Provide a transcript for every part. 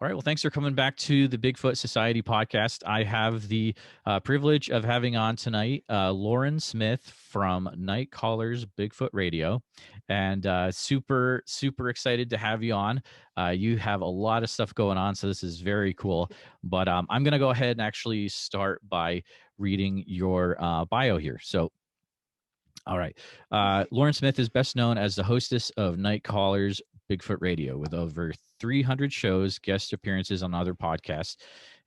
All right. Well, thanks for coming back to the Bigfoot Society podcast. I have the privilege of having on tonight Lauren Smith from Nite Callers Bigfoot Radio, and super excited to have you on. You have a lot of stuff going on, so this is very cool. But I'm going to go ahead and actually start by reading your bio here. So, all right. Lauren Smith is best known as the hostess of Nite Callers Bigfoot Radio, with over 300 shows, guest appearances on other podcasts,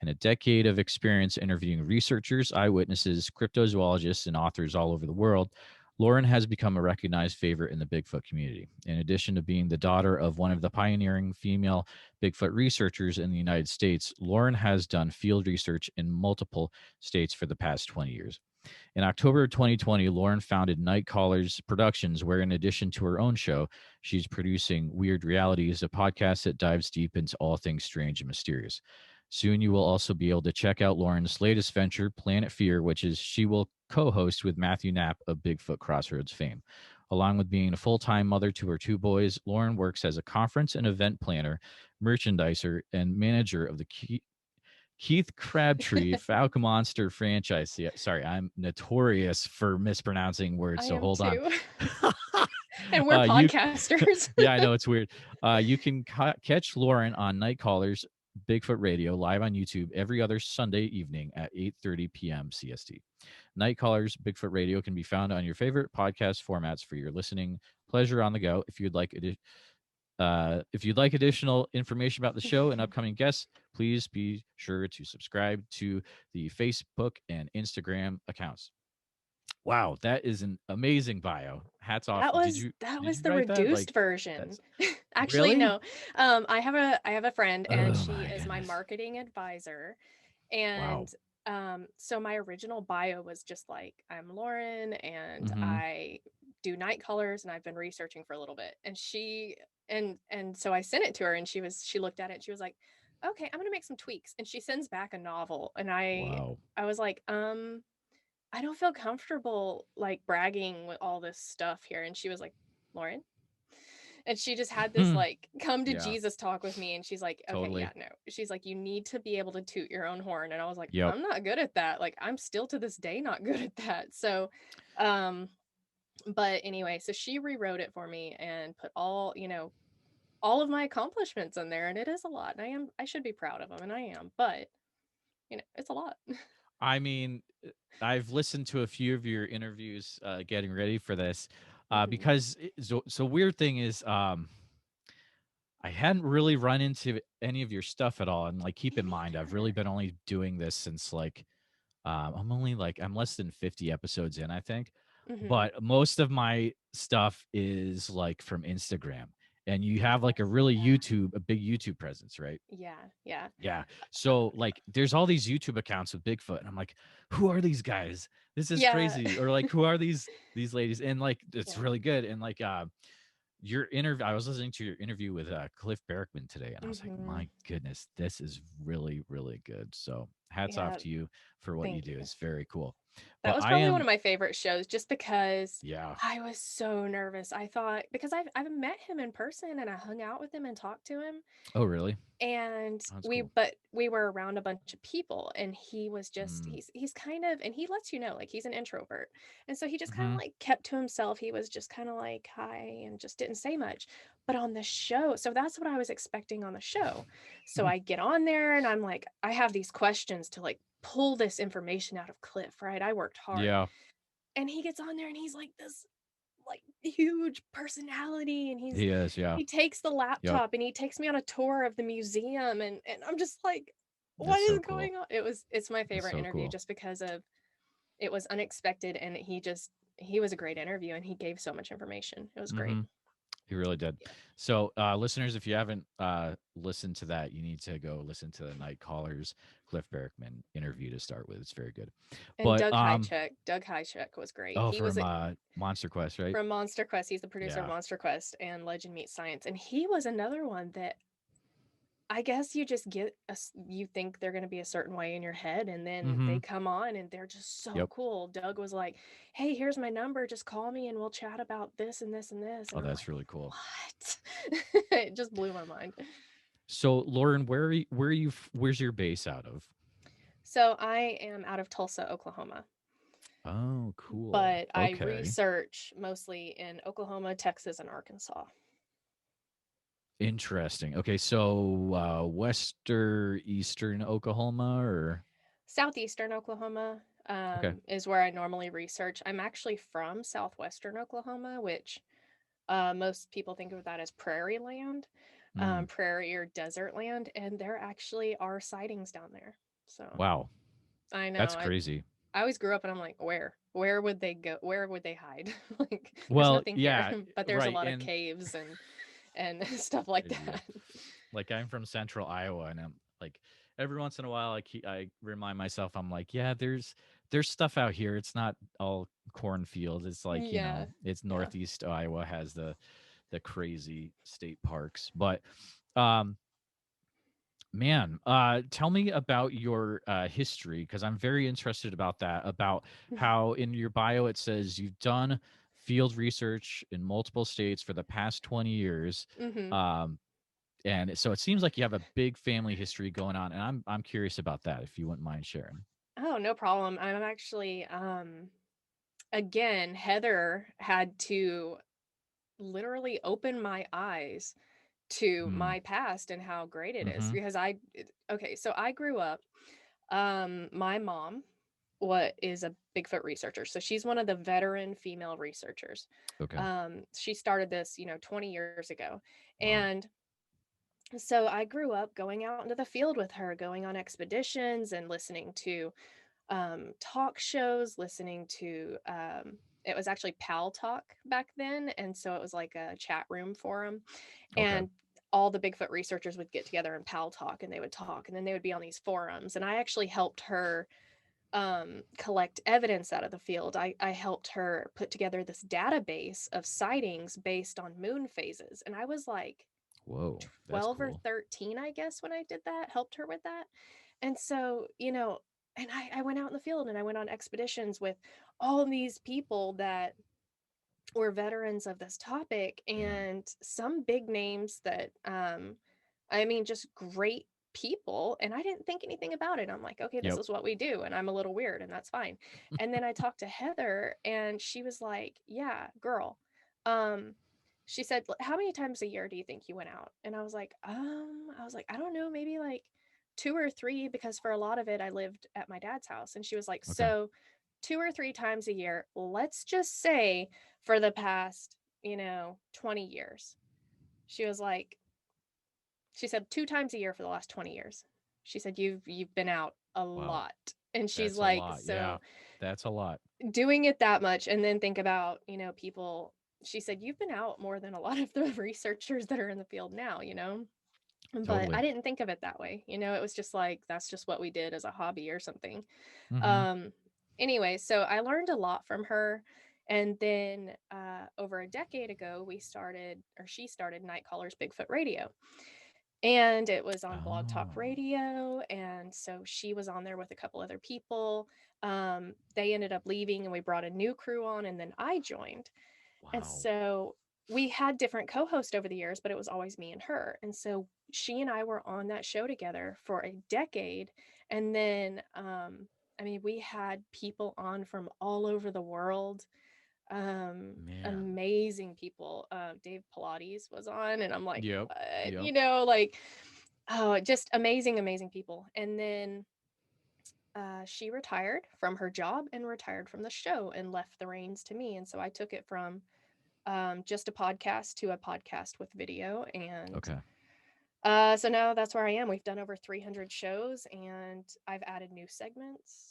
and a decade of experience interviewing researchers, eyewitnesses, cryptozoologists, and authors all over the world. Lauren has become a recognized favorite in the Bigfoot community. In addition to being the daughter of one of the pioneering female Bigfoot researchers in the United States, Lauren has done field research in multiple states for the past 20 years. In October of 2020, Lauren founded Nite Callers Productions, where in addition to her own show, she's producing Weird Realities, a podcast that dives deep into all things strange and mysterious. Soon you will also be able to check out Lauren's latest venture, Planet Fear, which is she will co-host with Matthew Knapp of Bigfoot Crossroads fame. Along with being a full-time mother to her two boys, Lauren works as a conference and event planner, merchandiser, and manager of the Keith Crabtree Falcon Monster franchise. Yeah, sorry, I'm notorious for mispronouncing words, so hold on. And we're podcasters. Yeah, I know, it's weird. You can catch Lauren on Nite Callers Bigfoot Radio live on YouTube every other Sunday evening at 8:30 p.m. CST. Nite Callers Bigfoot Radio can be found on your favorite podcast formats for your listening pleasure on the go. If you'd like additional information about the show and upcoming guests, please be sure to subscribe to the Facebook and Instagram accounts. Wow, that is an amazing bio. Hats off. That was the reduced version. Actually, really? No. I have a friend, and she is my marketing advisor. And so my original bio was just like, I'm Lauren, and I do Nite Callers, and I've been researching for a little bit. And so I sent it to her, and she looked at it, and she was like, okay, I'm gonna make some tweaks. And she sends back a novel, and I was like, I don't feel comfortable like bragging with all this stuff here. And she was like, Lauren. And she just had this like come to Jesus talk with me. And she's like, okay, totally. Yeah, no. She's like, you need to be able to toot your own horn. And I was like, I'm not good at that. Like, I'm still to this day not good at that. So, but anyway, so she rewrote it for me and put all of my accomplishments in there. And it is a lot. And I should be proud of them. And I am. But, it's a lot. I mean, I've listened to a few of your interviews getting ready for this because so weird thing is I hadn't really run into any of your stuff at all. And like, keep in mind, I've really been only doing this since like I'm less than 50 episodes in, I think. But most of my stuff is like from Instagram. And you have like a big YouTube presence, right? Yeah. So like, there's all these YouTube accounts with Bigfoot, and I'm like, who are these guys? This is crazy. Or like, who are these ladies? And like, it's really good. And like, your interview, I was listening to your interview with Cliff Berkman today, and I was like, my goodness, this is really, really good. So hats off to you for what you do. It's very cool. That was probably one of my favorite shows, just because I was so nervous. I thought, because I've met him in person, and I hung out with him and talked to him. Oh, really? And we were around a bunch of people, and he was just, he's kind of, and he lets like, he's an introvert. And so he just kind of like kept to himself. He was just kind of like, hi, and just didn't say much. But on the show, so that's what I was expecting on the show. So I get on there, and I'm like, I have these questions to like pull this information out of Cliff, right? I worked hard. Yeah. And he gets on there, and he's like this like huge personality, and he takes the laptop and he takes me on a tour of the museum, and I'm just like, what is going on? It's my favorite interview just because of it was unexpected, and he was a great interview, and he gave so much information. It was great. He really did. So listeners, if you haven't listened to that, you need to go listen to the Nite Callers Cliff Berkman interview to start with. It's very good. And Doug Highcheck was great. Oh, he was Monster Quest, right? From Monster Quest. He's the producer of Monster Quest and Legend Meets Science. And he was another one that I guess you just you think they're going to be a certain way in your head, and then they come on and they're just so cool. Doug was like, hey, here's my number. Just call me and we'll chat about this and this and this. And that's really cool. What? It just blew my mind. So, Lauren, where's your base out of? So I am out of Tulsa, Oklahoma, Oh, cool. but I Okay. research mostly in Oklahoma, Texas, and Arkansas. Interesting. Okay, so western eastern Oklahoma or Southeastern Oklahoma okay. is where I normally research. I'm actually from southwestern Oklahoma, which most people think of that as prairie land, Mm, prairie or desert land, and there actually are sightings down there. So wow. I know That's crazy. I always grew up and I'm like, where? Where would they go? Where would they hide? Like, there's Well, nothing here, yeah, but there's a right. lot of And caves and stuff like crazy. that. Like I'm from central Iowa and I'm like every once in a while I remind myself I'm like, yeah, there's stuff out here. It's not all cornfields. It's like, Yeah, it's yeah. northeast Iowa has the crazy state parks. But um man, tell me about your history because I'm very interested about that. About how in your bio it says you've done field research in multiple states for the past 20 years. Hmm. Um, and so it seems like you have a big family history going on, and I'm curious about that if you wouldn't mind sharing. Oh, no problem. I'm actually again, Heather had to literally open my eyes to Mm, my past and how great it is mm-hmm. because okay, so I grew up my mom what is a Bigfoot researcher. So she's one of the veteran female researchers. Okay. She started this, 20 years ago. Wow. And so I grew up going out into the field with her, going on expeditions and listening to talk shows, listening to it was actually Pal Talk back then. And so it was like a chat room forum. Okay. And all the Bigfoot researchers would get together in Pal Talk and they would talk and then they would be on these forums. And I actually helped her collect evidence out of the field. I helped her put together this database of sightings based on moon phases. And I was like Whoa, that's 12 or cool. 13, I guess, when I did that, helped her with that. And so, and I went out in the field and I went on expeditions with all these people that were veterans of this topic Yeah. and some big names that, I mean, just great people. And I didn't think anything about it. I'm like, okay, this Yep. is what we do. And I'm a little weird and that's fine. And then I talked to Heather and she was like, yeah, girl. Um, she said, how many times a year do you think you went out? And I was like, I don't know, maybe like two or three, because for a lot of it, I lived at my dad's house. And she was like, Okay. so two or three times a year, let's just say for the past, 20 years. She was like, she said two times a year for the last 20 years. She said, you've been out a Wow. lot. And she's That's a like, lot. Yeah. so That's a lot. doing it that much and then think about, people, she said, you've been out more than a lot of the researchers that are in the field now. But I Totally. didn't think of it that way. It was just like, that's just what we did as a hobby or something. Mm-hmm. Um, anyway, so I learned a lot from her. And then over a decade ago, she started Nite Callers Bigfoot Radio. And it was on Blog Talk Oh, Radio. And so she was on there with a couple other people. They ended up leaving and we brought a new crew on, and then I joined. And wow. so we had different co-hosts over the years, but it was always me and her. And so she and I were on that show together for a decade. And then, I mean, we had people on from all over the world, Man. amazing people. Dave Pilates was on, and I'm like, Yep. what? Yep. Like, oh, just amazing, amazing people. And then she retired from her job and retired from the show and left the reins to me. And so I took it from just a podcast to a podcast with video. And Okay. so now that's where I am. We've done over 300 shows and I've added new segments.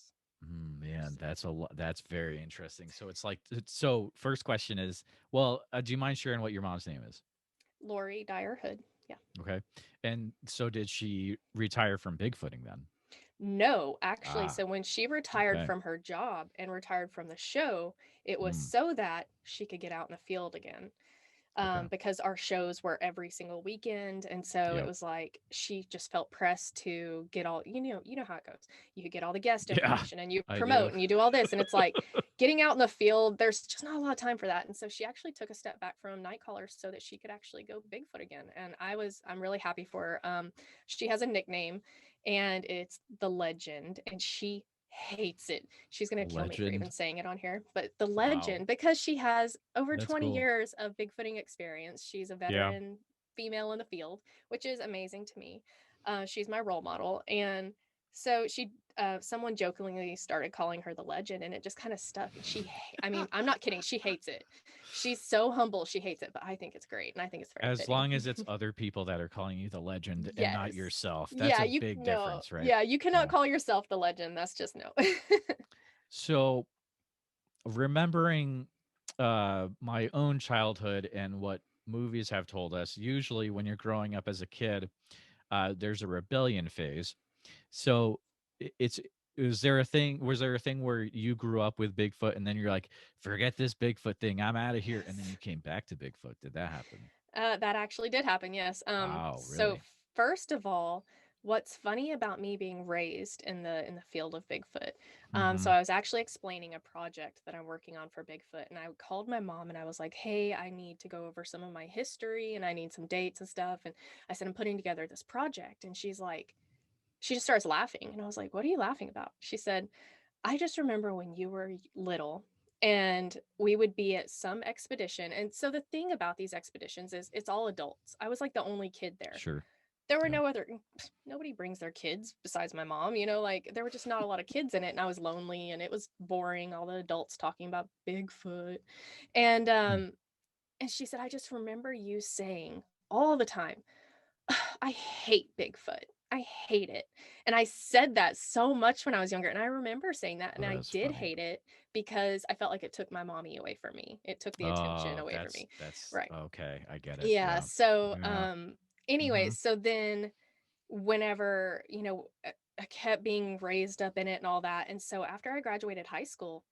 Man, So, that's a lot. That's very interesting. So it's like, so first question is, well, do you mind sharing what your mom's name is? Lori Dyer Hood. Yeah. Okay. And so did she retire from Bigfooting then? No, actually, Ah, so when she retired okay. from her job and retired from the show, it was Mm, so that she could get out in the field again. because our shows were every single weekend. And so it was like, she just felt pressed to get all, you know how it goes. You get all the guest information and you promote and you do all this. And it's like getting out in the field, there's just not a lot of time for that. And so she actually took a step back from Nite Callers so that she could actually go Bigfoot again. And I'm really happy for her. She has a nickname and it's The Legend, and she hates it. She's going to kill me for even saying it on here, but The Legend, because she has over 20 years of Bigfooting experience. She's a veteran female in the field, which is amazing to me. She's my role model. And so someone jokingly started calling her The Legend, and it just kind of stuck. And I'm not kidding. She hates it. She's so humble. She hates it, but I think it's great. And I think it's very fitting. Long as it's other people that are calling you The Legend and not yourself. That's a big difference, right? Yeah, you cannot call yourself The Legend. That's just no. So remembering my own childhood and what movies have told us, usually when you're growing up as a kid, there's a rebellion phase. So was there a thing where you grew up with Bigfoot and then you're like, forget this Bigfoot thing, I'm out of here, and then you came back to Bigfoot? Did that happen? That actually did happen, yes. Wow, really? So first of all, what's funny about me being raised in the field of Bigfoot, so I was actually explaining a project that I'm working on for Bigfoot, and I called my mom and I was like, hey, I need to go over some of my history and I need some dates and stuff. And I said, I'm putting together this project. And she just starts laughing. And I was like, what are you laughing about? She said, I just remember when you were little and we would be at some expedition. And so the thing about these expeditions is it's all adults. I was like the only kid there. Sure. There were nobody brings their kids besides my mom, like there were just not a lot of kids in it. And I was lonely and it was boring. All the adults talking about Bigfoot. And, and she said, I just remember you saying all the time, I hate Bigfoot. I hate it. And I said that so much when I was younger. And I remember saying that. And I did hate it because I felt like it took my mommy away from me. It took the attention away from me. That's right. Okay. I get it. Yeah. So, anyway, so then whenever, I kept being raised up in it and all that. And so after I graduated high school,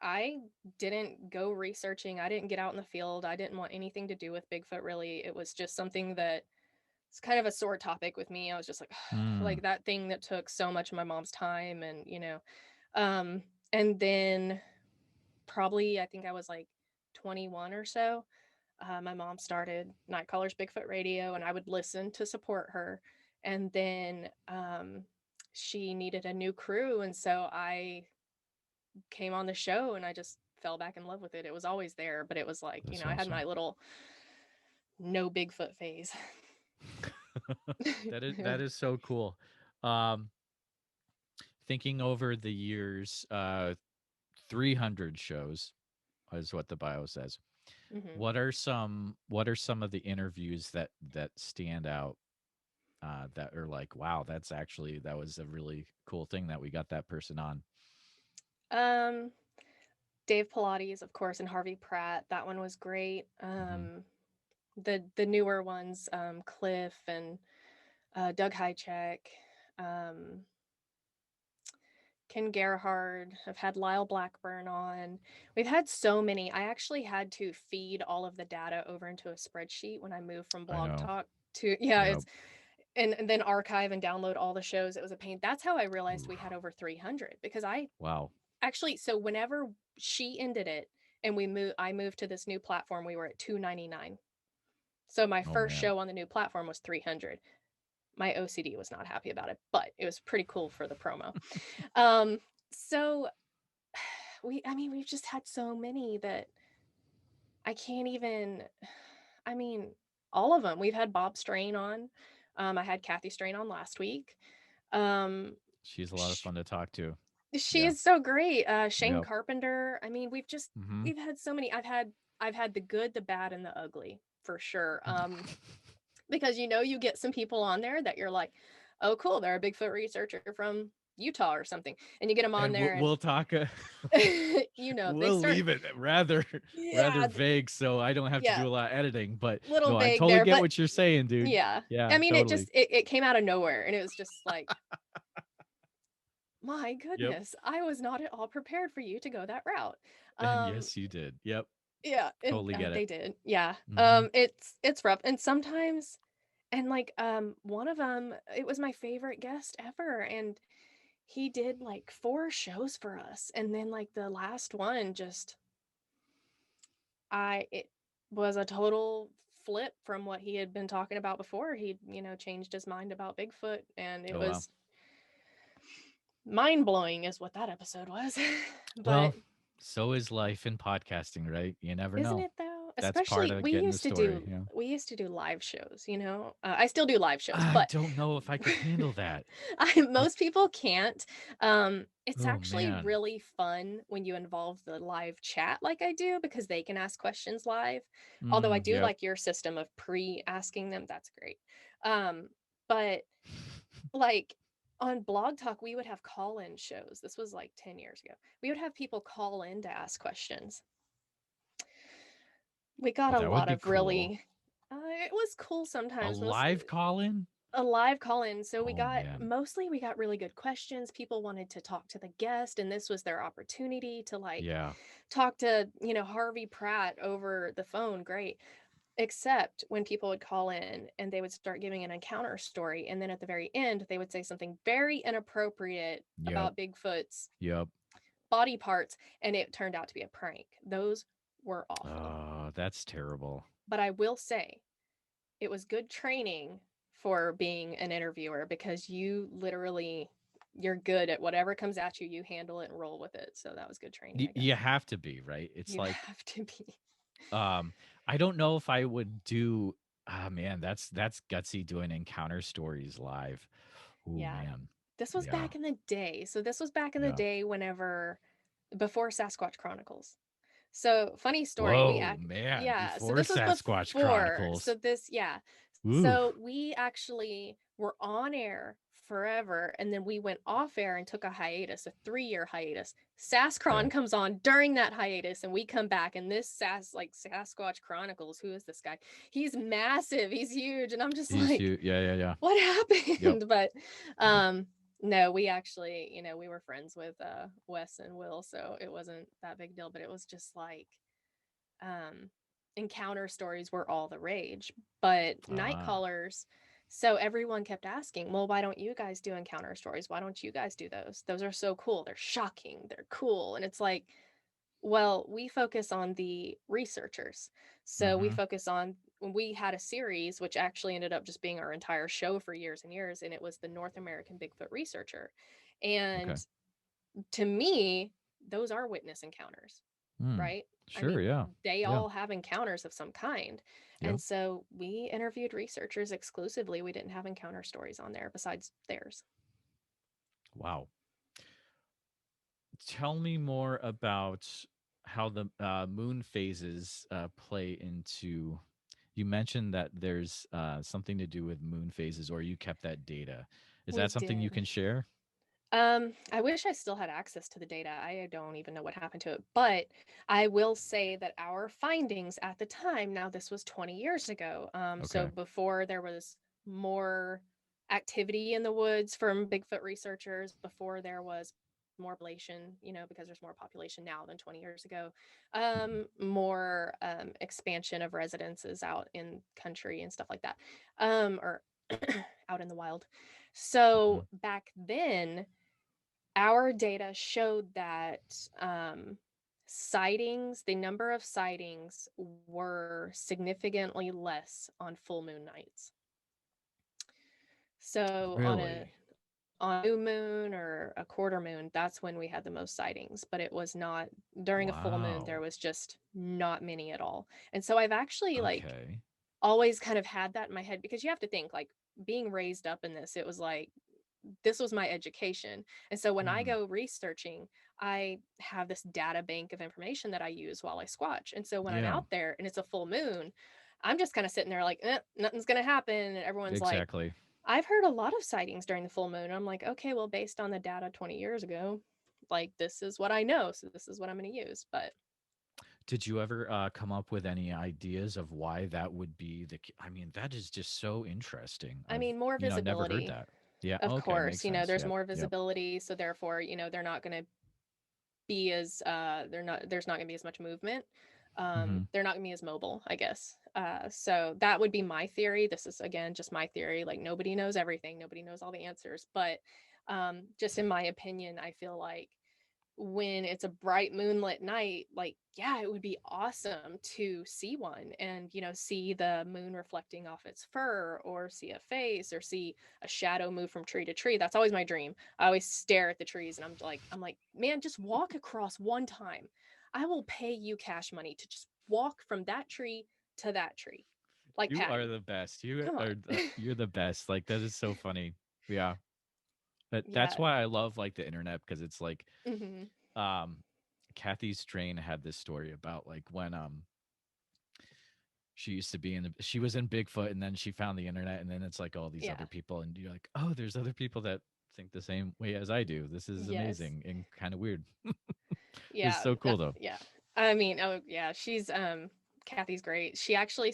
I didn't go researching. I didn't get out in the field. I didn't want anything to do with Bigfoot, really. It was just something that it's kind of a sore topic with me. I was just like, like that thing that took so much of my mom's time. And, and then probably, I think I was like 21 or so. My mom started Nite Callers Bigfoot Radio, and I would listen to support her. And then she needed a new crew. And so I came on the show and I just fell back in love with it. It was always there, but it was like, That's I had my little no Bigfoot phase. That is so cool. Thinking over the years, 300 shows is what the bio says. What are some of the interviews that stand out, that are like, wow, that was a really cool thing that we got that person on? Dave Pilates, of course, and Harvey Pratt. That one was great. The newer ones, Cliff and Doug Hychek, Ken Gerhard. I've had Lyle Blackburn on. We've had so many. I actually had to feed all of the data over into a spreadsheet when I moved from Blog Talk to it's and then archive and download all the shows. It was a pain. That's how I realized we had over 300, because actually, so whenever she ended it and I moved to this new platform, we were at 299. So my first show on the new platform was 300. My OCD was not happy about it, but it was pretty cool for the promo. So we've just had so many that I can't even, all of them. We've had Bob Strain on. I had Kathy Strain on last week. She's a lot of fun to talk to. She is so great. Shane Carpenter. We've had so many. I've had the good, the bad, and the ugly, for sure. Because you get some people on there that you're like, oh cool, they're a Bigfoot researcher from Utah or something, and you get them on there. We'll talk. We'll leave it rather vague, so I don't have to do a lot of editing. But I totally get what you're saying, dude. Yeah. Totally. It came out of nowhere, and it was just like, my goodness, I was not at all prepared for you to go that route. And yes, you did. Yep. Yeah, and Totally get they it. did. Yeah. Mm-hmm. It's rough. And sometimes, and like one of them, it was my favorite guest ever, and he did like 4 shows for us, and then like the last one just it was a total flip from what he had been talking about before. He, changed his mind about Bigfoot, and it Oh wow. was mind-blowing is what that episode was. Well, But so is life in podcasting, right? You never isn't know. it though? That's part Especially of getting the story. we used to do live shows, I still do live shows, I but don't know if I could handle that. most people can't. It's Oh actually man. really fun when you involve the live chat like I do, because they can ask questions live. Although I do Yep. like your system of pre-asking them. That's great. But like on Blog Talk, we would have call-in shows. This was like 10 years ago. We would have people call in to ask questions. We got Oh, a that would lot be of cool. really, it was cool A sometimes. live call-in? A live call-in. So Oh man. we got really good questions. People wanted to talk to the guest, and this was their opportunity to like Yeah. talk to, Harvey Pratt over the phone. Great. Except when people would call in and they would start giving an encounter story, and then at the very end they would say something very inappropriate Yep. about Bigfoot's Yep. body parts, and it turned out to be a prank. Those were awful. Oh, that's terrible. But I will say it was good training for being an interviewer, because you're good at whatever comes at you, you handle it and roll with it. So that was good training, I guess. You have to be, right? It's You like have to be. I don't know if I would do man, that's gutsy doing encounter stories live. Oh Yeah. man. This was Yeah. back in the day. So this was back in the Yeah. day before Sasquatch Chronicles. So funny story, Whoa, man, yeah, so before this was Sasquatch before. Chronicles. Ooh. So we actually were on air forever, and then we went off air and took a hiatus, a 3-year hiatus. Okay. Sascron comes on during that hiatus, and we come back, and this Sasquatch Chronicles, who is this guy? He's massive, he's huge, and I'm just He's like, you. Yeah. what happened? Yep. But Yep. no, we actually, we were friends with Wes and Will, so it wasn't that big deal. But it was just like encounter stories were all the rage. But Nite Ah. Callers, so everyone kept asking, well, why don't you guys do encounter stories? Why don't you guys do those? Those are so cool. They're shocking. They're cool. And it's like, well, we focus on the researchers. So Mm-hmm. we had a series, which actually ended up just being our entire show for years and years, and it was the North American Bigfoot Researcher. And Okay. to me, those are witness encounters, Hmm. right? I Sure, mean, yeah. they Yeah. all have encounters of some kind. Yep. And so we interviewed researchers exclusively. We didn't have encounter stories on there besides theirs. Wow. Tell me more about how the moon phases play into. You mentioned that there's something to do with moon phases, or you kept that data. Is We that something you did. can share? I wish I still had access to the data. I don't even know what happened to it. But I will say that our findings at the time, now this was 20 years ago. So Okay. before there was more activity in the woods from Bigfoot researchers, before there was more population, because there's more population now than 20 years ago, more expansion of residences out in country and stuff like that, or out in the wild. Mm-hmm. So back then, our data showed that the number of sightings were significantly less on full moon nights. So Really? on a new moon or a quarter moon, that's when we had the most sightings. But it was not during a full moon. There Wow. was just not many at all. And so I've actually like Okay. always kind of had that in my head, because you have to think, like, being raised up in this, it was like this was my education. And so when I Hmm. go researching, I have this data bank of information that I use while I squatch. And so when I'm Yeah. out there and it's a full moon, I'm just kind of sitting there like, nothing's going to happen. And everyone's like, Exactly. I've heard a lot of sightings during the full moon. And I'm like, okay, well, based on the data 20 years ago, like, this is what I know. So this is what I'm going to use. But Did you ever come up with any ideas of why that would be I mean, that is just so interesting. I mean, more Never heard visibility, that. Yeah. of Okay. course, Makes sense. there's Yep. more Yep. visibility. So therefore, they're not going to be as, there's not going to be as much movement. They're not gonna be as mobile, I guess. So that would be my theory. This is again just my theory. Like nobody knows everything, nobody knows all the answers, but just in my opinion, I feel like when it's a bright moonlit night, like, yeah, it would be awesome to see one and, see the moon reflecting off its fur or see a face or see a shadow move from tree to tree. That's always my dream. I always stare at the trees and I'm like, man, just walk across one time. I will pay you cash money to just walk from that tree to that tree. Like You are Patty. the best. You Come are on. you're the best. Like that is so funny. Yeah. But that's Yeah. why I love like the internet because it's like Hmm. um Kathy Strain had this story about like when she used to be she was in Bigfoot and then she found the internet and then it's like all these Yeah. other people and you're like, oh, there's other people that think the same way as I do. This is Yes. amazing and kind of weird. It's Yeah, so cool though. yeah. I mean, oh yeah, she's Kathy's great. She actually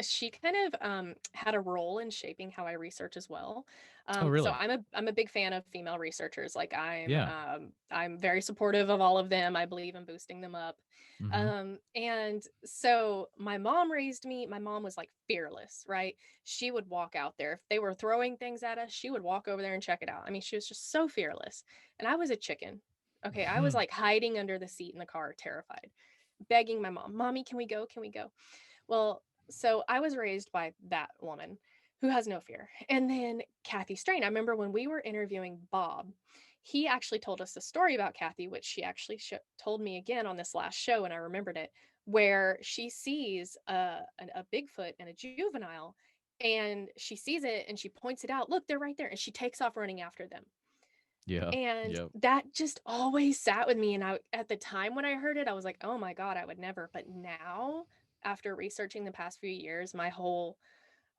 she kind of had a role in shaping how I research as well. Oh, So really? I'm a big fan of female researchers. Like Yeah. I'm very supportive of all of them. I believe in boosting them up. Mm-hmm. And so my mom raised me. My mom was like fearless, right? She would walk out there. If they were throwing things at us, she would walk over there and check it out. I mean, she was just so fearless. And I was a chicken. Okay, I was like hiding under the seat in the car, terrified, begging my mom, Mommy, can we go? Can we go? Well, so I was raised by that woman who has no fear. And then Kathy Strain, I remember when we were interviewing Bob, he actually told us a story about Kathy, which she actually told me again on this last show, and I remembered it, where she sees a Bigfoot and a juvenile, and she sees it and she points it out. Look, they're right there. And she takes off running after them. Yeah. And Yep. that just always sat with me. And at the time when I heard it, I was like, oh my God, I would never. But now, after researching the past few years, my whole,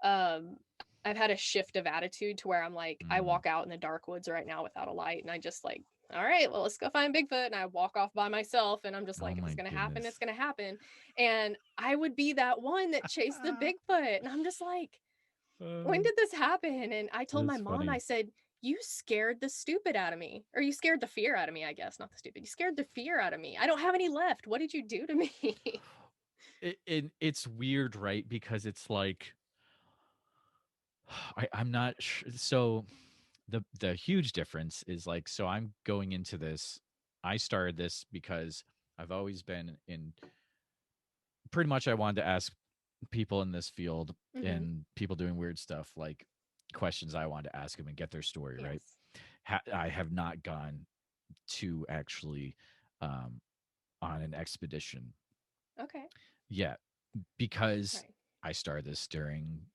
um, I've had a shift of attitude to where I'm like, I Mm. walk out in the dark woods right now without a light. And I just like, all right, well, let's go find Bigfoot. And I walk off by myself. And I'm just Oh like, if it's my going to happen, it's goodness. going to happen. And I would be that one that chased the Bigfoot. And I'm just like, when Uh, did this happen? And I told my that's mom, funny. I said, you scared the stupid out of me. Or you scared the fear out of me, I guess, not the stupid. You scared the fear out of me. I don't have any left. What did you do to me? It's weird, right? Because it's like I'm not sure. So the huge difference is like, so I'm going into this. I started this because I've always been in. Pretty much, I wanted to ask people in this field Hmm. and people doing weird stuff like questions I wanted to ask them and get their story right. Yes. I have not gone to actually um, on an expedition Okay. yet because Right. I started this during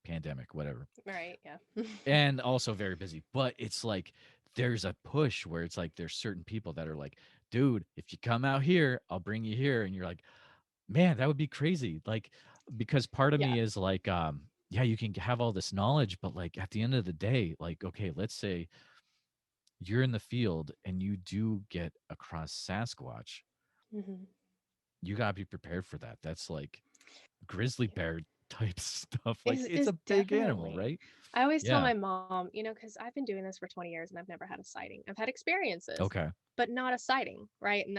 pandemic, whatever, Right. Yeah. and also very busy. But it's like there's a push where it's like there's certain people that are like, dude, if you come out here, I'll bring you here, and you're like, man, that would be crazy. Like, because part of Yeah. me is like, yeah, you can have all this knowledge, but like at the end of the day, like, okay, let's say you're in the field and you do get across Sasquatch, Hmm. you gotta be prepared for that. That's like grizzly bear type stuff. Like it's Is a big animal, definitely. right? I always tell Yeah. my mom, because I've been doing this for 20 years and I've never had a sighting. I've had experiences, Okay. but not a sighting, right? And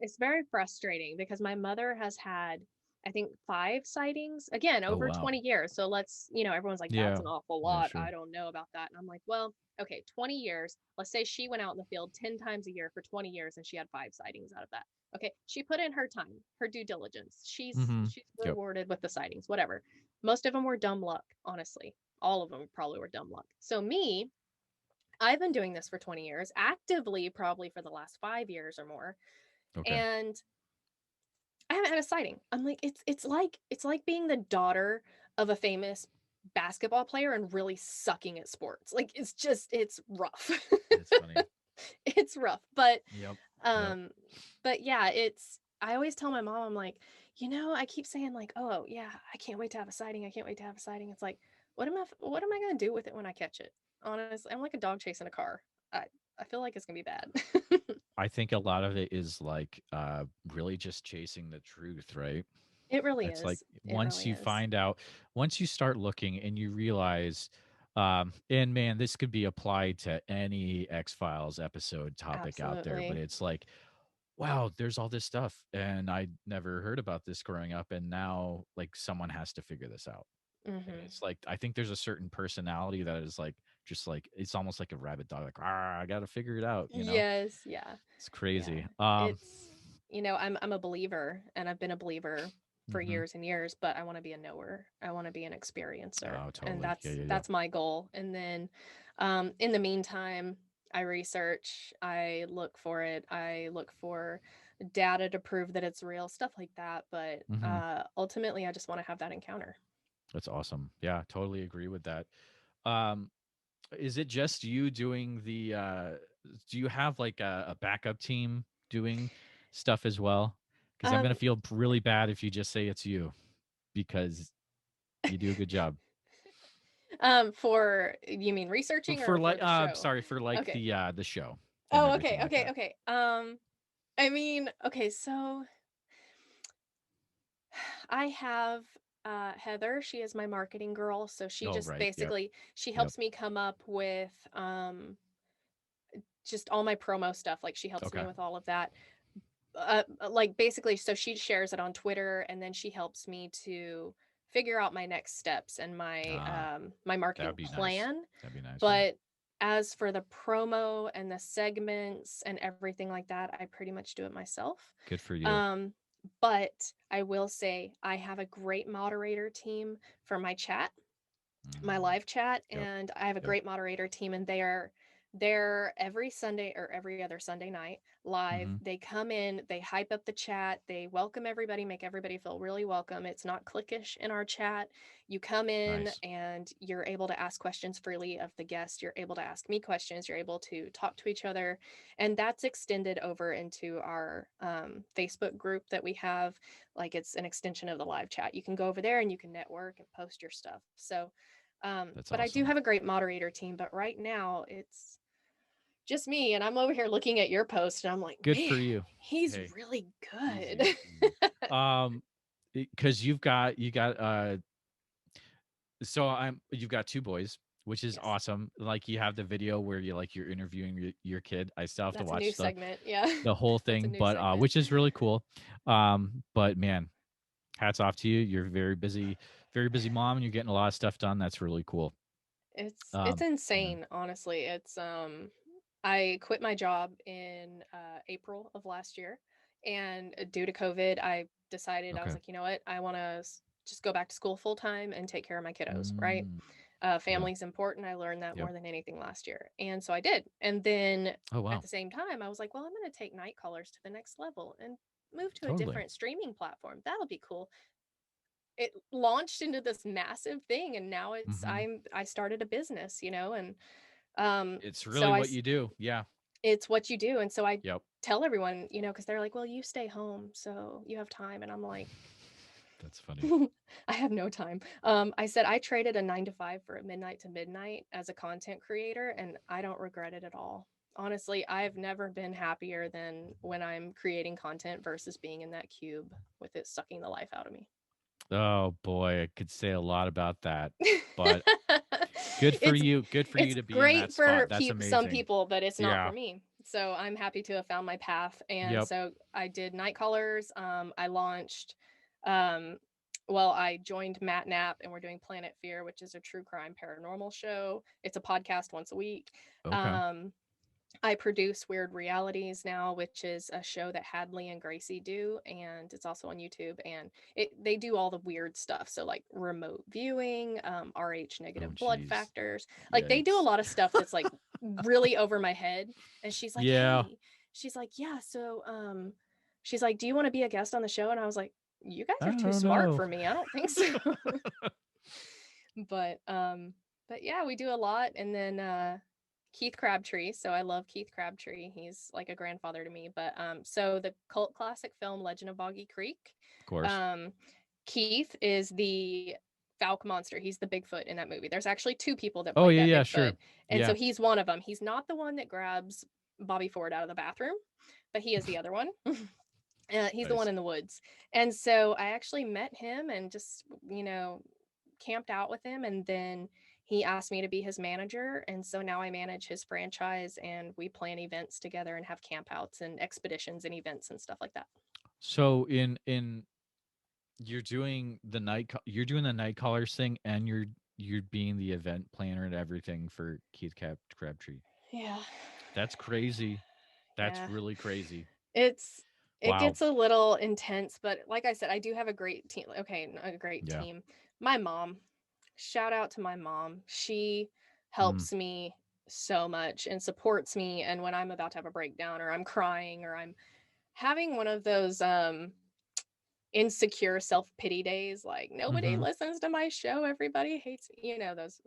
it's very frustrating because my mother has had, I think, 5 sightings again Oh over wow. 20 years. So everyone's like, that's Yeah. an awful Yeah. lot. Sure. I don't know about that. And I'm like, well, okay, 20 years. Let's say she went out in the field 10 times a year for 20 years and she had 5 sightings out of that. Okay, she put in her time, her due diligence. Mm-hmm. She's Yep. rewarded with the sightings, whatever. Most of them were dumb luck, honestly. All of them probably were dumb luck. So me, I've been doing this for 20 years, actively probably for the last 5 years or more. Okay. And I haven't had a sighting. I'm like, it's like being the daughter of a famous basketball player and really sucking at sports. Like it's rough. That's funny. It's rough. But Yep. Yep. um but yeah, I always tell my mom, I'm like, I keep saying like, oh yeah, I can't wait to have a sighting. I can't wait to have a sighting. It's like, what am I gonna do with it when I catch it? Honestly, I'm like a dog chasing a car. I I feel like it's gonna be bad. I think a lot of it is like really just chasing the truth, right? It really It's like is. It really is. once you start looking and you realize, and man, this could be applied to any X Files episode topic out there, but Absolutely. it's like wow, there's all this stuff, and I never heard about this growing up, and now like someone has to figure this out. And Mm-hmm. it's like I think there's a certain personality that is like just like it's almost like a rabid dog, like I got to figure it out. Yes, yeah. It's Yeah. crazy. It's, I'm a believer, and I've been a believer for Mhm. years and years, but I want to be a knower. I want to be an experiencer. Oh, And totally. Yeah, yeah, yeah. that's my goal. And then in the meantime, I research, I look for it, I look for data to prove that it's real, stuff like that. But Mhm. ultimately I just want to have that encounter. That's awesome. Yeah, totally agree with that. Um, is it just you doing the do you have like a backup team doing stuff as well? Because I'm gonna Um, feel really bad if you just say it's you because you do a good job. for, you mean researching For or for like the show? sorry, for like Okay. the show and Oh, everything okay, like okay, that. okay. I mean, okay, so I have Heather. She is my marketing girl, so she Oh, just right. Yep. basically she Yep. helps me come up with just all my promo stuff. Like she helps Okay. me with all of that. Like basically, so she shares it on Twitter, and then she helps me to figure out my next steps and Ah, my that would marketing be nice. plan. That'd be nice. Yeah. But as for the promo and the segments and everything like that, I pretty much do it myself. Good for you. Um, but I will say I have a great moderator team for my chat, my Mm, live chat, yep. and I have a Yep. great moderator team, and they're every Sunday or every other Sunday night live. Mm-hmm. They come in, they hype up the chat, they welcome everybody, make everybody feel really welcome. It's not cliquish in our chat. You come in Nice. and you're able to ask questions freely of the guest. You're able to ask me questions. You're able to talk to each other. And that's extended over into our Facebook group that we have. Like it's an extension of the live chat. You can go over there and you can network and post your stuff. So That's but I do awesome. have a great moderator team. But right now it's just me, and I'm over here looking at your post, and I'm like, Good man, for you. he's Hey, really easy, good. easy. Because you got so you've got two boys, which is Yes, awesome. Like you have the video where you're interviewing your kid. I still have to that's a new watch segment. Yeah, the whole that's a thing, new but segment. which is really cool. But man, hats off to you. You're very busy mom, and you're getting a lot of stuff done. That's really cool. It's Yeah. insane, honestly. It's I quit my job in April of last year, and due to COVID, I decided I was Okay. like, you know what, I want to just go back to school full time and take care of my kiddos, right? Mm, yeah. Family's important. I learned that Yep. more than anything last year, and so I did. And then Oh at wow. the same time, I was like, well, I'm going to take Nite Callers to the next level and move to a Totally. different streaming platform. That'll be cool. It launched into this massive thing, and now Hmm. I started a business, and It's so really what you do. Yeah. it's what you do. And so I Yep. tell everyone, because they're like, well, you stay home, so you have time. And I'm like, That's funny. I have no time. I said I traded a 9 to 5 for a midnight to midnight as a content creator, and I don't regret it at all. Honestly, I've never been happier than when I'm creating content versus being in that cube with it sucking the life out of me. Oh boy, I could say a lot about that, but good for it's you. Good for you it's to be in that great for spot. That's some amazing. people, but it's not for Yeah. me. So I'm happy to have found my path. And Yep. so I did Nite Callers. I launched um well, I joined Matt Knapp, and we're doing Planet Fear, which is a true crime paranormal show. It's a podcast once a week. Okay. Um, I produce Weird Realities now, which is a show that Hadley and Gracie do, and it's also on YouTube. And they do all the weird stuff, so like remote viewing, RH Oh negative blood geez. factors. Like they do a Yikes. lot of stuff that's like really over my head. And she's like, Yeah. "Hey," she's like, "Yeah, so she's like, do you want to be a guest on the show?" And I was like, "You guys I are too don't smart know. for me. I don't think so." but um, but yeah, we do a lot. And then Keith Crabtree. So I love Keith Crabtree. He's like a grandfather to me. But so the cult classic film Legend of Boggy Creek. Of course. Um, Keith is the Falk monster. He's the Bigfoot in that movie. There's actually two people that Oh played yeah, that yeah, Bigfoot, sure. and Yeah. so he's one of them. He's not the one that grabs Bobby Ford out of the bathroom, but he is the other one. He's the one Nice. in the woods. And so I actually met him and just, camped out with him. And then he asked me to be his manager. And so now I manage his franchise, and we plan events together and have campouts and expeditions and events and stuff like that. So in you're doing the Nite Callers thing, and you're being the event planner and everything for Keith Crabtree. Yeah. That's crazy. That's Yeah. really crazy. It Wow. gets a little intense, but like I said, I do have a great team. Okay, a great Yeah. team. My mom, shout out to my mom. She Mm. helps me so much and supports me. And when I'm about to have a breakdown, or I'm crying, or I'm having one of those insecure self-pity days, like nobody Mm-hmm. listens to my show, everybody hates me, those.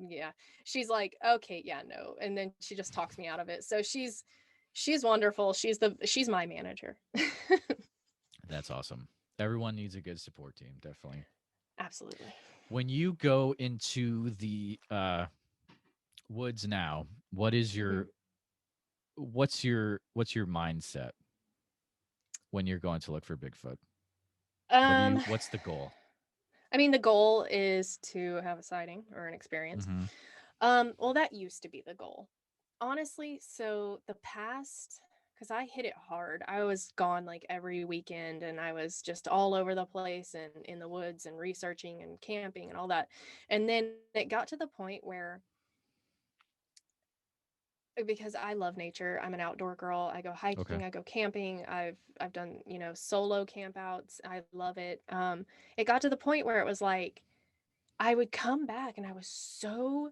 Yeah, she's like, okay, yeah, no, and then she just talks me out of it. So she's wonderful. She's my manager. That's awesome. Everyone needs a good support team, definitely. Absolutely. When you go into the woods now, what is Mhm. what's your mindset when you're going to look for Bigfoot? um What's the goal? I mean, the goal is to have a sighting or an experience. Mm-hmm. Well, that used to be the goal, honestly. So the past, because I hit it hard, I was gone like every weekend, and I was just all over the place and in the woods and researching and camping and all that. And then it got to the point where, because I love nature, I'm an outdoor girl. I go Okay. hiking, I go camping. I've done, solo campouts. I love it. It got to the point where it was like I would come back and I was so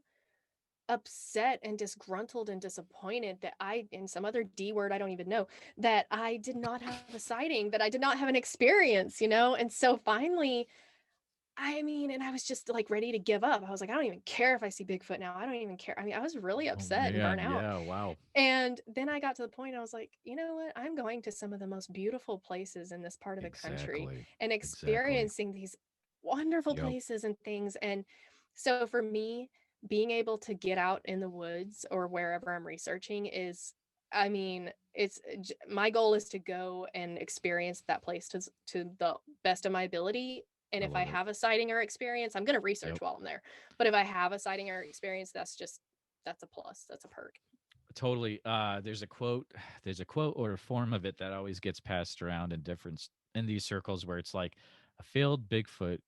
upset and disgruntled and disappointed that in some other D word I don't even know, that I did not have a sighting, that I did not have an experience, And so finally, I mean, and I was just like ready to give up. I was like, I don't even care if I see Bigfoot now. I don't even care. I mean, I was really Oh upset and man, burnt out. yeah, wow. And then I got to the point, I was like, you know what? I'm going to some of the most beautiful places in this part of the country Exactly. and Exactly. experiencing these wonderful Yep. places and things. And so for me, being able to get out in the woods or wherever I'm researching is, I mean, my goal is to go and experience that place to the best of my ability. And I if I love it. have a sighting or experience, I'm going to research Yep. while I'm there. But if I have a sighting or experience, that's a plus. That's a perk. Totally. There's a quote or a form of it that always gets passed around in these circles where it's like a failed Bigfoot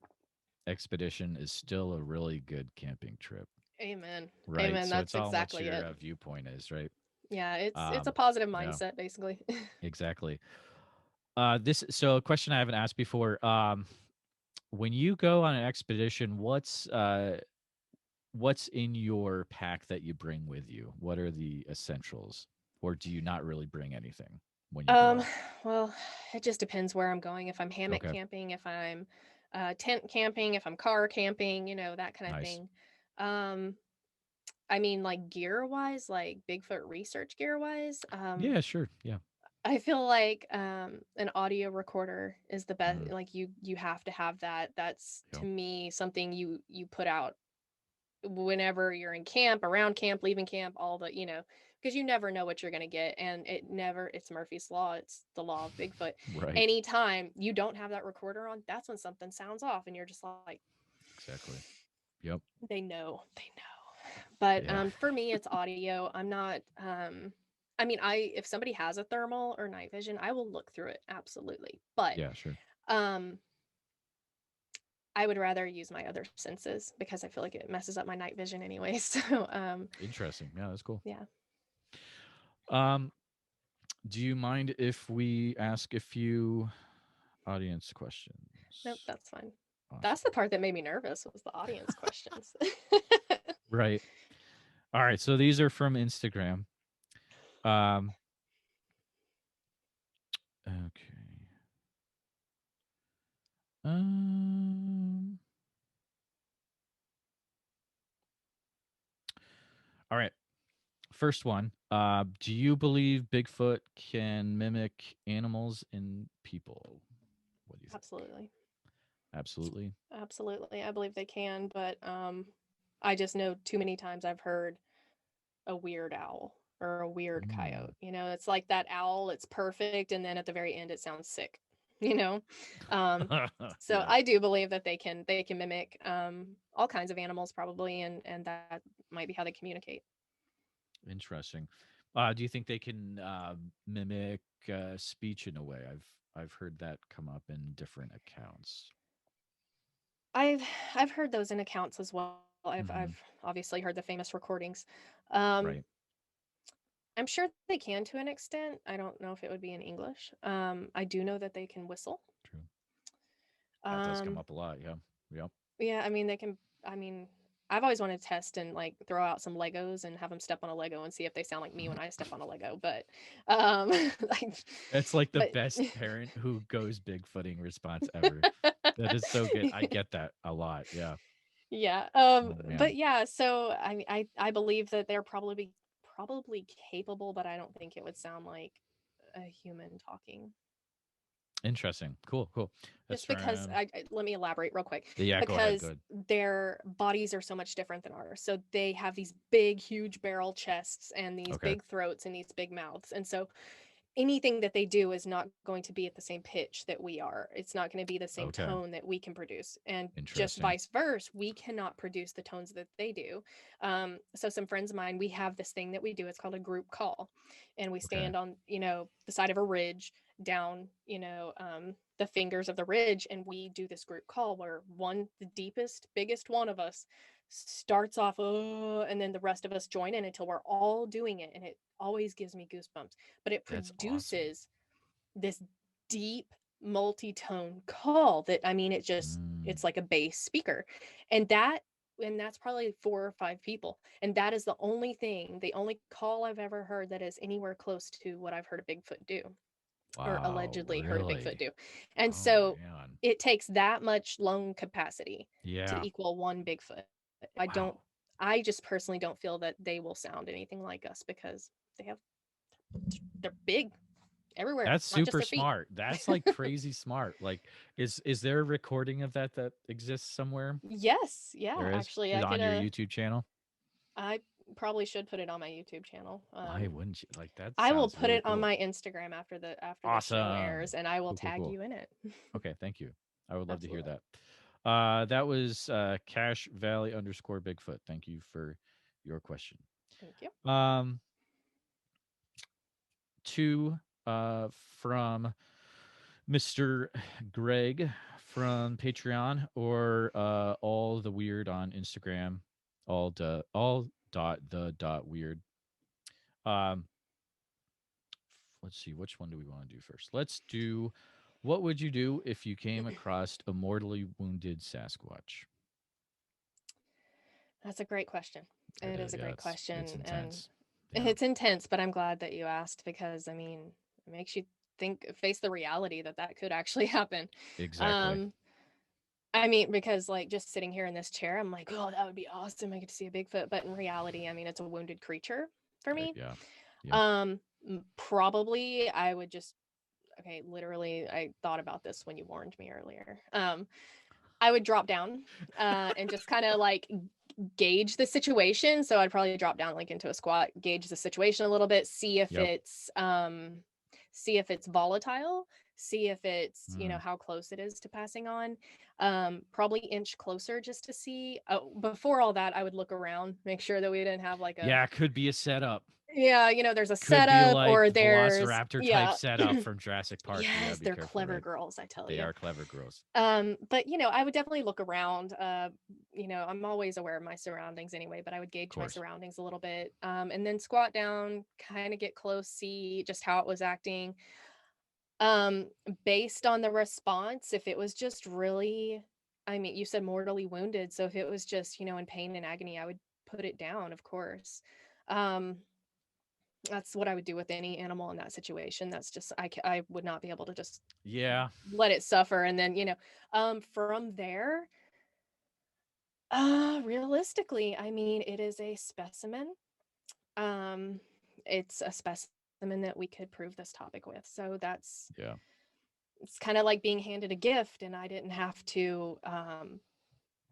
expedition is still a really good camping trip. Amen. Right. Amen. So That's it's all what exactly your it. viewpoint is, right? Yeah, it's a Um, positive yeah, mindset basically. exactly. A question I haven't asked before. When you go on an expedition, what's in your pack that you bring with you? What are the essentials? Or do you not really bring anything when you go Um, out? well, it just depends where I'm going. If I'm hammock Okay. camping, if I'm tent camping, if I'm car camping, that kind of Nice. thing. Um, I mean, like gear wise, like Bigfoot research gear wise, Yeah, sure. Yeah. I feel like an audio recorder is the best. Mm, Like you have to have that. That's yep. to me something you put out whenever you're in camp, around camp, leaving camp, all the, because you never know what you're going to get. And it's Murphy's Law. It's the law of Bigfoot. Right. Anytime you don't have that recorder on, that's when something sounds off. And you're just like, Exactly. Yep. they know. But Yeah. for me, it's audio. I'm not, I mean, if somebody has a thermal or night vision, I will look through it. Absolutely. But, Yeah, sure. um, I would rather use my other senses because I feel like it messes up my night vision anyway. So, Interesting. Yeah, that's cool. yeah. Um, do you mind if we ask a few audience questions? Nope, that's fine. That's Awesome. the part that made me nervous was the audience questions. Right. All right. So these are from Instagram. Um, okay. Um, all right. First one. Do you believe Bigfoot can mimic animals and people? What do you think? Absolutely. Absolutely. Absolutely. I believe they can, but I just know too many times I've heard a weird owl or a weird Mm, coyote. It's like that owl, it's perfect, and then at the very end it sounds sick. you know. Um, so Yeah. I do believe that they can mimic all kinds of animals probably, and that might be how they communicate. Interesting. Do you think they can mimic speech in a way? I've heard that come up in different accounts. I've I've heard those in accounts as well. I've Hmm. obviously heard the famous recordings. Um, Right. I'm sure they can to an extent. I don't know if it would be in English. I do know that they can whistle. True. That does come Um, up a lot. Yeah. Yep. yeah, I mean they can. I mean, I've always wanted to test and like throw out some Legos and have them step on a Lego and see if they sound like me when I step on a Lego. But, like, It's like the but best parent who goes bigfooting response ever. That is so good. I get that a lot. Yeah. yeah. Oh But man. yeah. So I mean, I believe that they're probably capable, but I don't think it would sound like a human talking. Interesting. Cool. Cool. That's Just because let me elaborate real quick. yeah. Go ahead. Because Good. their bodies are so much different than ours. So they have these big, huge barrel chests and these Okay. big throats and these big mouths. And so anything that they do is not going to be at the same pitch that we are. It's not going to be the same Okay. tone that we can produce. And just Interesting. vice versa, we cannot produce the tones that they do. So some friends of mine, we have this thing that we do. It's called a group call. And we Okay. stand on, the side of a ridge down, the fingers of the ridge. And we do this group call where the deepest, biggest one of us starts off, oh, and then the rest of us join in until we're all doing it. And it always gives me goosebumps, but it That's awesome. produces this deep multi-tone call that, I mean, Mm. it's like a bass speaker. And that's probably 4 or 5 people, and that is the only call I've ever heard that is anywhere close to what I've heard a Bigfoot do, or Wow. allegedly heard a Bigfoot Really? do. And Oh so man. it takes that much lung capacity to Yeah. equal one Bigfoot. i don't Wow. I just personally don't feel that they will sound anything like us, because they have they're big everywhere, That's not just super their feet. smart. That's like crazy smart. Like, is there a recording of that exists somewhere? Yes, yeah, There actually, is I on could your YouTube channel. I probably should put it on my YouTube channel. Why wouldn't you? Like that I will sounds put really it on cool. my Instagram after the show airs, Awesome. and I will Cool, cool, tag cool. you in it. Okay, thank you. I would love to hear Absolutely. that. That was Cash Valley underscore Bigfoot. Thank you for your question. Thank you. Um, two from Mr. Greg from Patreon, or all the weird on Instagram, all dot the dot weird. Um, let's see, which one do we want to do first? Let's do, what would you do if you came across a mortally wounded Sasquatch? That's a great question. It It is, is a yeah, great it's question, and intense. Yeah, it's intense, but I'm glad that you asked, because I mean, it makes you face the reality that that could actually happen. exactly. Um, I mean, because like just sitting here in this chair, I'm like, oh, that would be awesome. I get to see a Bigfoot. But in reality, I mean, it's a wounded creature for Right. me. Yeah. Yep. Um, Probably I would just, okay, literally, I thought about this when you warned me earlier. I would drop down and just kind of like gauge the situation. So I'd probably drop down like into a squat, gauge the situation a little bit, Yep. see if it's volatile, see if it's, Mm. how close it is to passing on. Probably inch closer just to see. Oh, before all that, I would look around, make sure that we didn't have like a, Yeah, could be a setup. yeah, there's a Could be setup, like or there's, Velociraptor type yeah. setup from Jurassic Park. You gotta Yes, be they're careful, clever right? girls, I tell They you. are clever girls. But I would definitely look around. I'm always aware of my surroundings anyway, but I would Of gauge my course. surroundings a little bit. And then squat down, kind of get close, see just how it was acting. Um, Based on the response, if it was just really, I mean, you said mortally wounded, so if it was just, in pain and agony, I would put it down, of course. Um, that's what I would do with any animal in that situation. That's just, I would not be able to just Yeah. let it suffer. And then, from there, realistically, I mean, it is a specimen. Um, it's a specimen that we could prove this topic with. So Yeah. it's kind of like being handed a gift, and I didn't have to,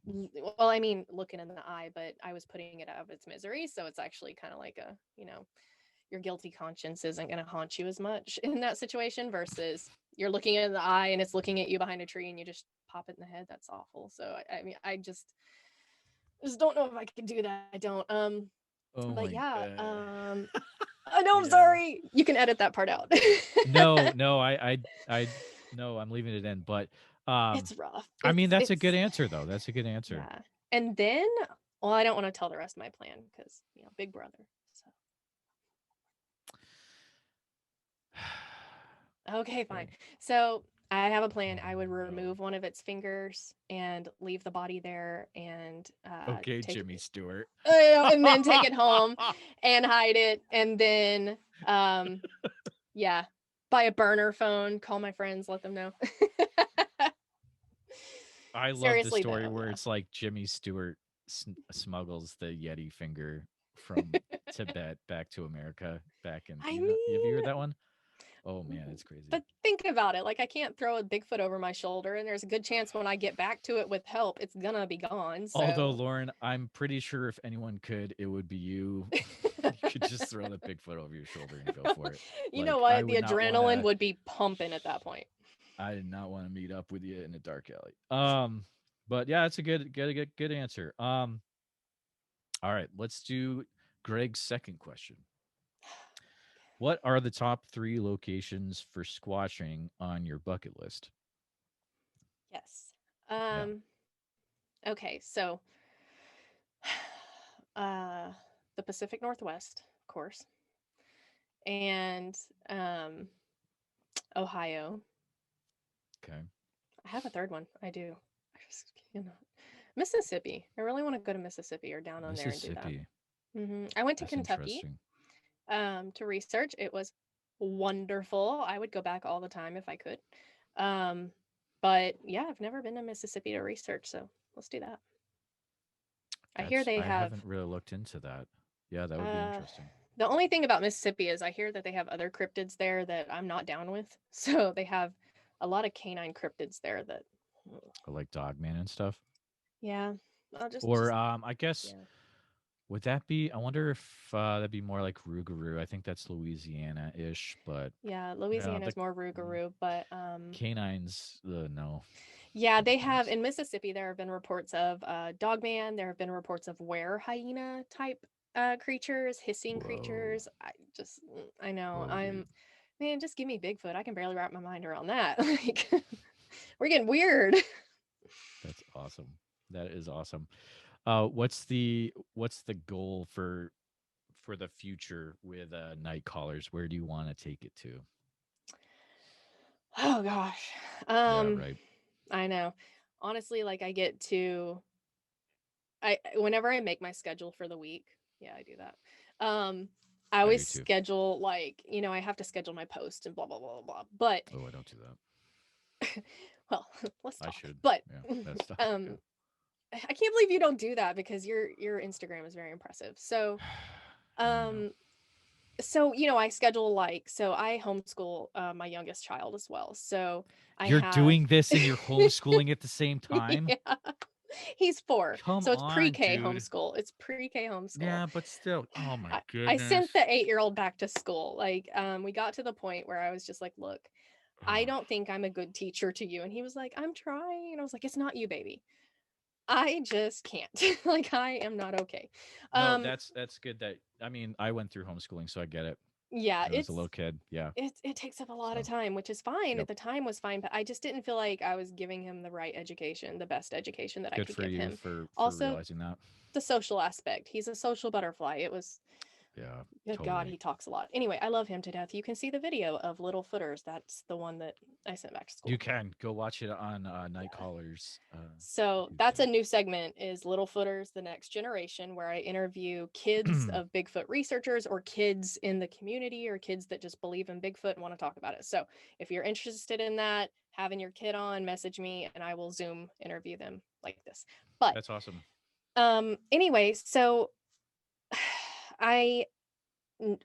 well, I mean, looking in the eye, but I was putting it out of its misery. So it's actually kind of like your guilty conscience isn't going to haunt you as much in that situation versus you're looking in the eye and it's looking at you behind a tree and you just pop it in the head. That's awful. So I mean, I just don't know if I could do that. I don't. Oh But my yeah. God. I know. I'm sorry. You can edit that part out. No, no, I'm leaving it in. But It's rough. I mean, that's a good It's answer though. That's a good answer. yeah. And then, well, I don't want to tell the rest of my plan because Big Brother. So okay, fine. So I have a plan. I would remove one of its fingers and leave the body there, and Okay, take Jimmy Stewart. and then take it home and hide it, and then yeah, buy a burner phone, call my friends, let them know. I love the Seriously story though, where yeah. it's like Jimmy Stewart smuggles the Yeti finger from Tibet back to America. Back in, I have you mean, heard that one? Oh man, it's crazy. but think about it. Like, I can't throw a Bigfoot over my shoulder, and there's a good chance when I get back to it with help, it's gonna be gone. So. Although, Lauren, I'm pretty sure if anyone could, it would be you. You could just throw the Bigfoot over your shoulder and go for it. You Like, know what? The adrenaline would be pumping at that point. I did not want to meet up with you in a dark alley. But yeah, it's a good answer. All right, let's do Greg's second question. What are the top 3 locations for squatching on your bucket list? Yes. Okay, so the Pacific Northwest, of course, and Ohio. Okay. I have a third one. I do. I just Mississippi. I really want to go to Mississippi or down on there and do that. I went to Kentucky to research. It was wonderful. I would go back all the time if I could. But yeah, I've never been to Mississippi to research, so let's do that. I hear they have. I haven't really looked into that. Yeah, that would be interesting. The only thing about Mississippi is I hear that they have other cryptids there that I'm not down with. So they have a lot of canine cryptids there that like Dogman and stuff. Yeah. I guess would that be? I wonder if that'd be more like Rougarou. I think that's Louisiana-ish, but yeah, Louisiana's more Rougarou, but canines, no. Yeah, they have in Mississippi. There have been reports of Dogman. There have been reports of were-hyena type creatures, hissing creatures. I know. Man, just give me Bigfoot. I can barely wrap my mind around that. Like, we're getting weird. That's awesome. That is awesome. What's the goal for the future with Nite Callers? Where do you want to take it to? Oh gosh. Yeah, right. I know. Honestly, like whenever I make my schedule for the week, yeah, I do that. I always schedule like, I have to schedule my post and blah blah blah blah. But oh, I don't do that. Well, let's talk. I should. But yeah, that's yeah. I can't believe you don't do that because your Instagram is very impressive. So so I schedule so I homeschool my youngest child as well. So you're doing this and you're homeschooling at the same time. Yeah. He's 4. So it's pre-K dude. homeschool. It's pre-K homeschool. Yeah, but still. Oh my goodness. I sent the 8-year-old back to school. Like we got to the point where I was just like, look, I don't think I'm a good teacher to you. And he was like, I'm trying. And I was like, it's not you, baby. I just can't. Like, I am not okay. No, that's good that, I mean, I went through homeschooling, so I get it. Yeah, it's a little kid. Yeah. It takes up a lot of time, which is fine. At the time was fine, but I just didn't feel like I was giving him the right education, the best education that I could give him. For also, realizing that. The social aspect. He's a social butterfly. It was good totally. God, he talks a lot. Anyway, I love him to death. You can see the video of Little Footers. That's the one that I sent back to school. You can go watch it on Nite Callers. So that's a new segment, is Little Footers, the next generation, where I interview kids of Bigfoot researchers or kids in the community or kids that just believe in Bigfoot and want to talk about it. So if you're interested in that, having your kid on, message me and I will Zoom interview them like this. But that's awesome. Anyway, so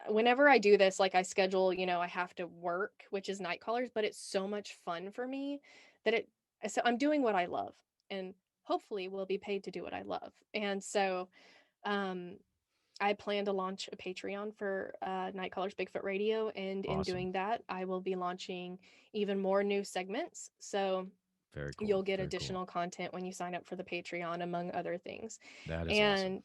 whenever I do this, like I schedule, I have to work, which is Nite Callers, but it's so much fun for me that so I'm doing what I love and hopefully will be paid to do what I love. And so, I plan to launch a Patreon for Nite Callers Bigfoot Radio, and in doing that, I will be launching even more new segments. So Very cool. you'll get additional content when you sign up for the Patreon, among other things. That is and awesome.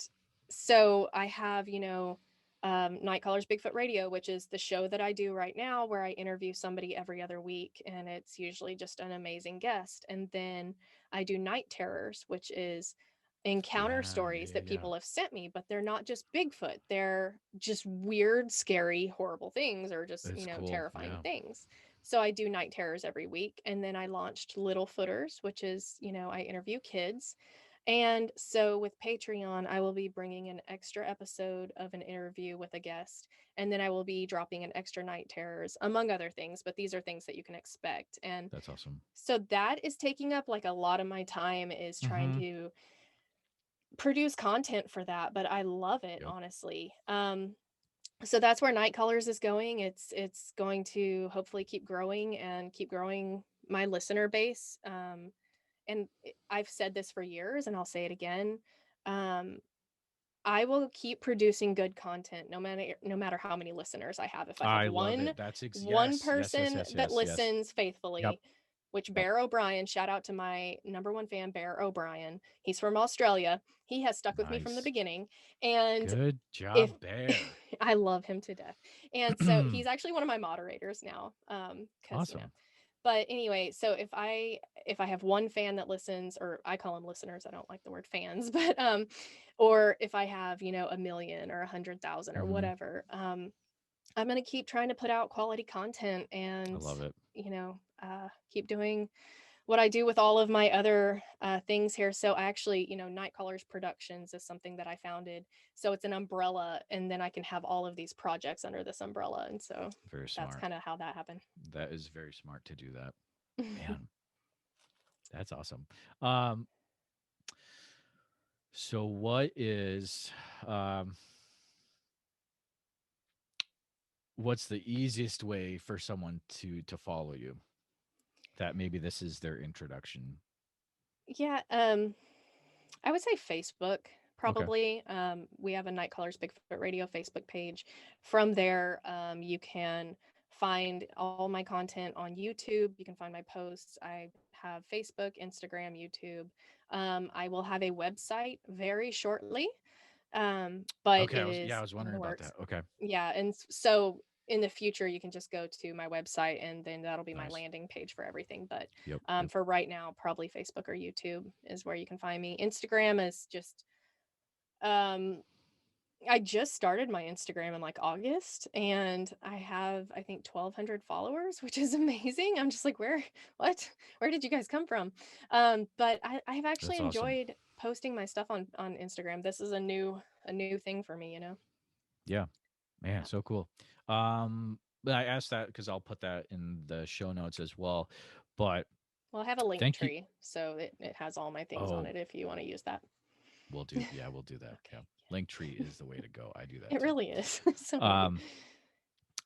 So I have, Nite Callers Bigfoot Radio, which is the show that I do right now, where I interview somebody every other week, and it's usually just an amazing guest. And then I do Night Terrors, which is encounter stories that people have sent me, but they're not just Bigfoot. They're just weird, scary, horrible things, or just, Cool. terrifying things. So I do Night Terrors every week. And then I launched Little Footers, which is, I interview kids. And so with Patreon, I will be bringing an extra episode of an interview with a guest. And then I will be dropping an extra Night Terrors, among other things. But these are things that you can expect. And that's awesome. So that is taking up like a lot of my time, is trying to produce content for that. But I love it, honestly. So that's where Nite Callers is going. It's going to hopefully keep growing and keep growing my listener base. And I've said this for years, and I'll say it again. I will keep producing good content no matter how many listeners I have. If I have one person that listens faithfully, which Bear O'Brien, shout out to my number one fan, Bear O'Brien. He's from Australia. He has stuck with me from the beginning. And good job, Bear. I love him to death. And so he's actually one of my moderators now. Awesome. But anyway, so if I have one fan that listens, or I call them listeners, I don't like the word fans, but or if I have, 1,000,000 or 100,000 or whatever, I'm going to keep trying to put out quality content, and I love it. Keep doing what I do with all of my other things here. So I actually, Nite Callers Productions is something that I founded. So it's an umbrella, and then I can have all of these projects under this umbrella. And so that's kind of how that happened. That is very smart to do that. Man, that's awesome. So what is what's the easiest way for someone to follow you? That maybe this is their introduction. Yeah, I would say Facebook, probably. Okay. We have a Nite Callers Bigfoot Radio Facebook page. From there, you can find all my content on YouTube. You can find my posts. I have Facebook, Instagram, YouTube. I will have a website very shortly. But I was wondering about that. Okay. Yeah, and so in the future, you can just go to my website, and then that'll be my landing page for everything. But for right now, probably Facebook or YouTube is where you can find me. Instagram is just, I just started my Instagram in like August, and I have, I think, 1,200 followers, which is amazing. I'm just like, where did you guys come from? But I've actually enjoyed posting my stuff on Instagram. This is a new thing for me, Yeah, man, so cool. But I asked that because I'll put that in the show notes as well. But I have a Linktree, so it has all my things on it if you want to use that. We'll do that. Okay. Yeah. Linktree is the way to go. I do that. It really is.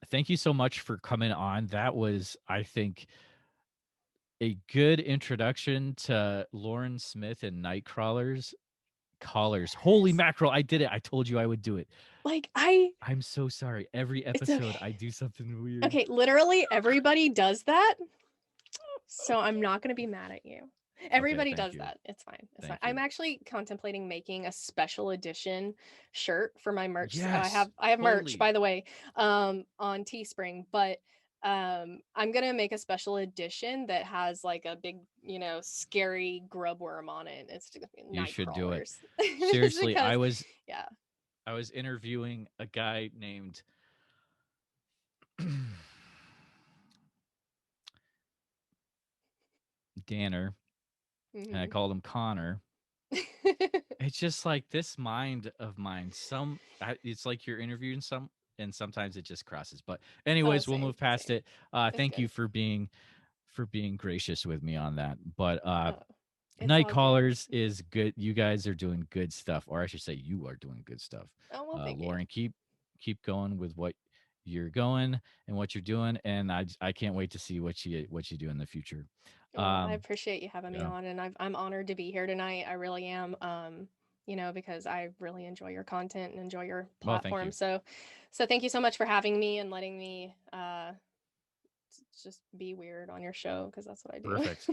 Thank you so much for coming on. That was, I think, a good introduction to Lauren Smith and Nite Callers. Holy mackerel, I did it. I told you I would do it. I'm so sorry. Every episode I do something weird. Okay, literally everybody does that. So I'm not going to be mad at you. Everybody does that. It's fine. It's fine. I'm actually contemplating making a special edition shirt for my merch. Yes, I have merch, by the way, on Teespring, but I'm gonna make a special edition that has like a big, scary grub worm on it. It's just gonna be you should crawlers. Do it. Seriously, because, I was interviewing a guy named Danner, and I called him Connor. It's just like this mind of mine. It's like you're interviewing some, and sometimes it just crosses. But anyways, we'll move past it. Thank you for being gracious with me on that. But Nite Callers is good. You guys are doing good stuff, or I should say, you are doing good stuff. Oh, well, thank Lauren, keep going with what you're going and what you're doing, and I can't wait to see what you do in the future. I appreciate you having me on, and I'm honored to be here tonight. I really am. because I really enjoy your content and enjoy your Well, thank platform. you. So thank you so much for having me and letting me just be weird on your show, because that's what I do. Perfect.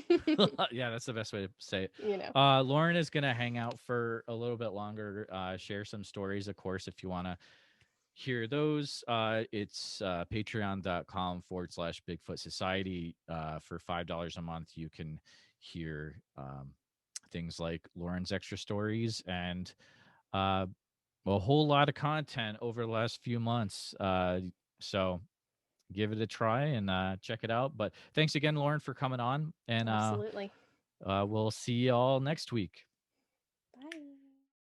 Yeah, that's the best way to say it. Lauren is going to hang out for a little bit longer, share some stories, of course, if you want to hear those. It's patreon.com/Bigfoot Society. For $5 a month, you can hear things like Lauren's extra stories and a whole lot of content over the last few months. So give it a try and check it out. But thanks again, Lauren, for coming on. And Absolutely. we'll see you all next week.